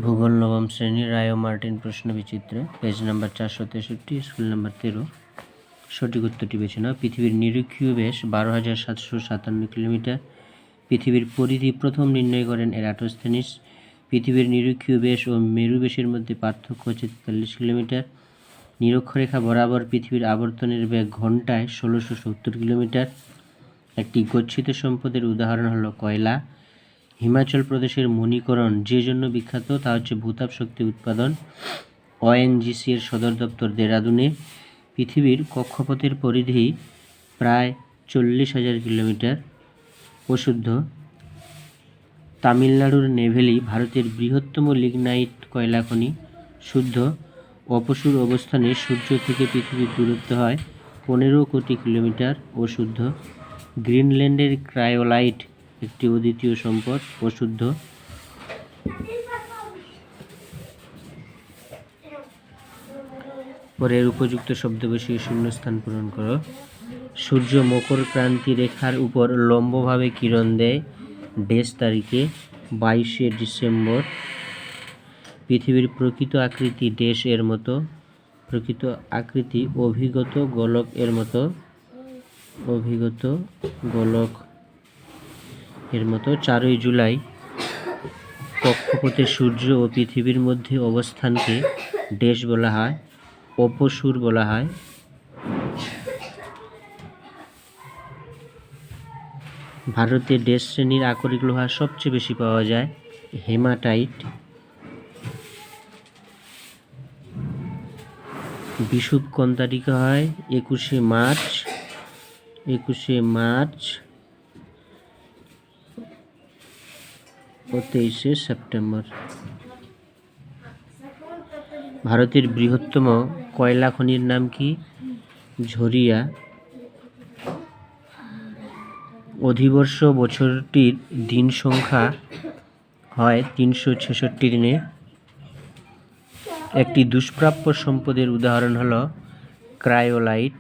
ভূগোল নবম শ্রেণী রায় ও মার্টিন প্রশ্ন বিচিত্র, পেজ নাম্বার 463, স্কুল নাম্বার 13। সঠিক উত্তরটি বেছে নাও। পৃথিবীর নিরক্ষীয় ব্যাস 12,757 কিলোমিটার। পৃথিবীর পরিধি প্রথম নির্ণয় করেন এরাটোস্থেনিস। পৃথিবীর নিরক্ষীয় ব্যাস ও মেরু ব্যাসের মধ্যে পার্থক্য হচ্ছে 43 কিলোমিটার। নিরক্ষরেখা বরাবর পৃথিবীর আবর্তনের বেগ ঘন্টায় 1670 কিলোমিটার। একটি গচ্ছিত সম্পদের উদাহরণ হলো কয়লা। হিমাচল প্রদেশের মণিকরণ যে জন্য বিখ্যাত তা হচ্ছে ভূতাপ শক্তি উৎপাদন। ONGC এর সদর দপ্তর দেরাদুনে। পৃথিবীর কক্ষপথের পরিধি প্রায় 40,000 কিলোমিটার। অশুদ্ধ। তামিলনাড়ুর নেভেলি ভারতের বৃহত্তম লিগনাইট কয়লা খনি। শুদ্ধ। অপসূর অবস্থানে সূর্য থেকে পৃথিবীর দূরত্ব হয় 15 কোটি কিলোমিটার। অশুদ্ধ। গ্রিনল্যান্ডের ক্রায়োলাইট একটি অদ্বিতীয় সম্পদ। অশুদ্ধ। পরের উপযুক্ত শব্দ বসিয়ে শূন্যস্থান পূরণ করো। সূর্য মকর ক্রান্তি রেখার উপর লম্বভাবে কিরণ দেয় ডেস তারিখে 22শে ডিসেম্বর। পৃথিবীর প্রকৃত আকৃতি ডেস এর মতো। প্রকৃত আকৃতি অভিগত গোলক এর মতো। অভিগত গোলক এর মতো। 4ই জুলাই কক্ষপথে সূর্য ও পৃথিবীর মধ্যে অবস্থানকে ডেস বলা হয়, অপসূর বলা হয়। ভারতে ডেস শ্রেণীর আকরিক লোহা সবচেয়ে বেশি পাওয়া যায়, হেমাটাইট। বিষুব কোন তারিখে হয়? 21শে মার্চ। 21শে মার্চ ও 23শে সেপ্টেম্বর। ভারতের বৃহত্তম কয়লা খনির নাম কি? ঝরিয়া। অধিবর্ষ বছরটির দিন সংখ্যা হয় 366 দিনে। একটি দুষ্প্রাপ্য সম্পদের উদাহরণ হলো ক্রায়োলাইট।